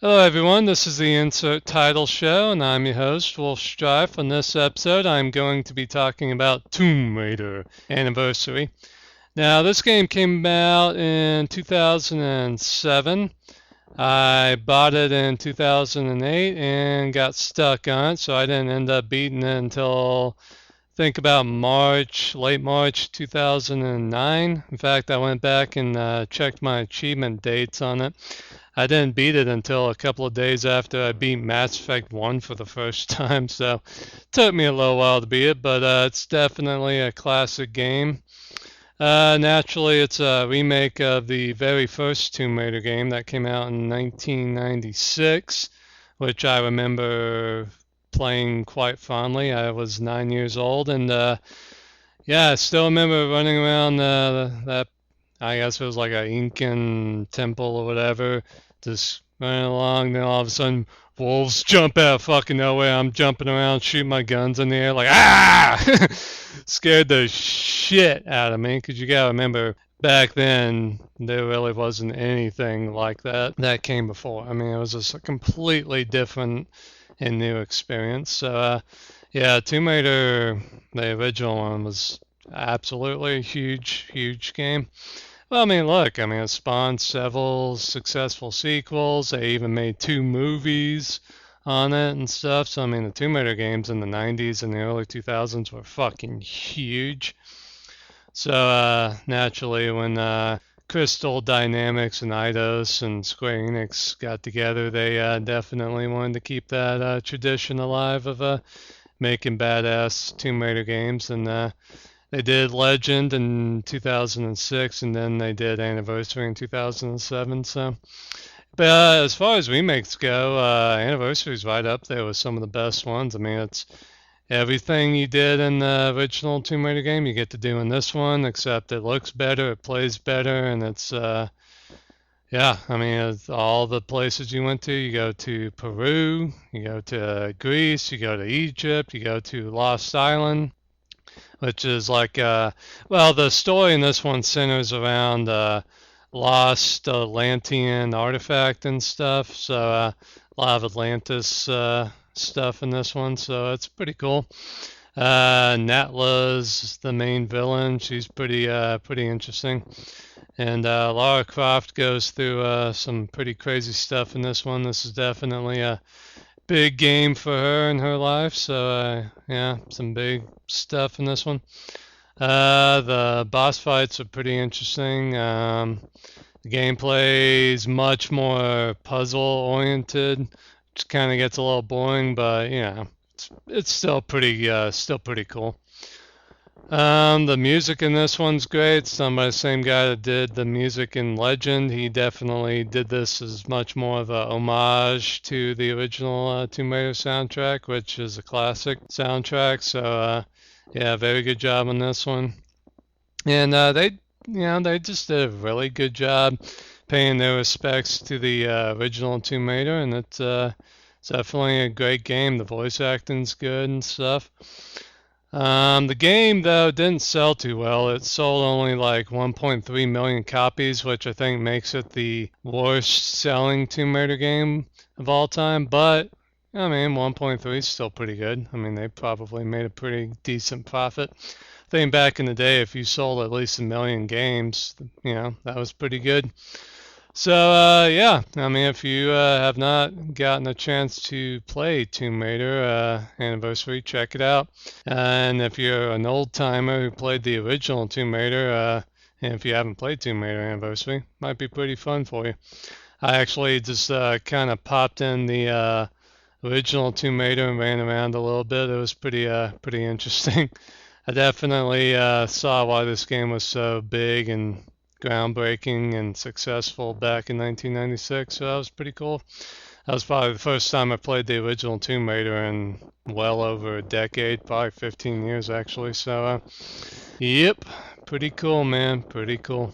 Hello, everyone. This is the Insert Title Show, and I'm your host, Wolf Strife. On this episode, I'm going to be talking about Tomb Raider Anniversary. Now, this game came out in 2007. I bought it in 2008 and got stuck on it, so I didn't end up beating it until think about late March 2009. In fact, I went back and checked my achievement dates on it. I didn't beat it until a couple of days after I beat Mass Effect 1 for the first time, so it took me a little while to beat it, but it's definitely a classic game. Naturally, it's a remake of the very first Tomb Raider game that came out in 1996, which I remember playing quite fondly. I was 9 years old, and yeah, I still remember running around that. I guess it was like a Incan temple or whatever, just running along. Then all of a sudden, wolves jump out of fucking nowhere. I'm jumping around, shooting my guns in the air, like ah! Scared the shit out of me. Because you gotta remember, back then there really wasn't anything like that came before. I mean, it was just a completely different and new experience. So, yeah, Tomb Raider, the original one, was absolutely a huge, huge game. Well, I mean, look, I mean, it spawned several successful sequels. They even made two movies on it and stuff. So, I mean, the Tomb Raider games in the 90s and the early 2000s were fucking huge. So, naturally, when Crystal Dynamics and Eidos and Square Enix got together, they definitely wanted to keep that tradition alive of making badass Tomb Raider games. And they did Legend in 2006, and then they did Anniversary in 2007. So, but as far as remakes go, Anniversary's right up there with some of the best ones. I mean, it's everything you did in the original Tomb Raider game, you get to do in this one, except it looks better, it plays better, and it's yeah. I mean, it's all the places you went to. You go to Peru, you go to Greece, you go to Egypt, you go to Lost Island, which is like well, the story in this one centers around lost Atlantean artifact and stuff. So a lot of Atlantis stuff in this one, so it's pretty cool. Natla's the main villain. She's pretty interesting. And Lara Croft goes through some pretty crazy stuff in this one. This is definitely a big game for her in her life. So yeah, some big stuff in this one. The boss fights are pretty interesting. The gameplay is much more puzzle oriented, which kind of gets a little boring, but yeah, it's still pretty cool. The music in this one's great. It's done by the same guy that did the music in Legend. He definitely did this as much more of a homage to the original Tomb Raider soundtrack, which is a classic soundtrack. So yeah, very good job on this one. And they just did a really good job paying their respects to the original Tomb Raider, and it's definitely a great game. The voice acting's good and stuff. The game, though, didn't sell too well. It sold only like 1.3 million copies, which I think makes it the worst selling Tomb Raider game of all time. But, I mean, 1.3 is still pretty good. I mean, they probably made a pretty decent profit. I think back in the day, if you sold at least a million games, that was pretty good. So yeah, I mean, if you have not gotten a chance to play Tomb Raider Anniversary, check it out. And if you're an old timer who played the original Tomb Raider, and if you haven't played Tomb Raider Anniversary, might be pretty fun for you. I actually just kind of popped in the original Tomb Raider and ran around a little bit. It was pretty interesting. I definitely saw why this game was so big and groundbreaking and successful back in 1996. So that was pretty cool. That was probably the first time I played the original Tomb Raider in well over a decade, probably 15 years actually. So, yep, pretty cool, man. Pretty cool.